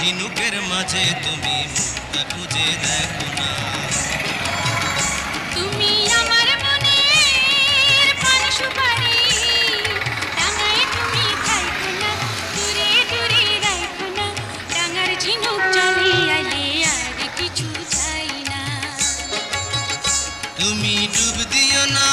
ঝিনুকের মাঝে তুমি মুক্তা খুঁজে দেখো না। তুমি আমার মনের পান সুপারি, ডাঙায় তুমি থাইকো না, দূরে দূরে রাইখো না। ডাঙার ঝিনুক চলে আইলে আর কিছু চাই না। তুমি ডুব দিও না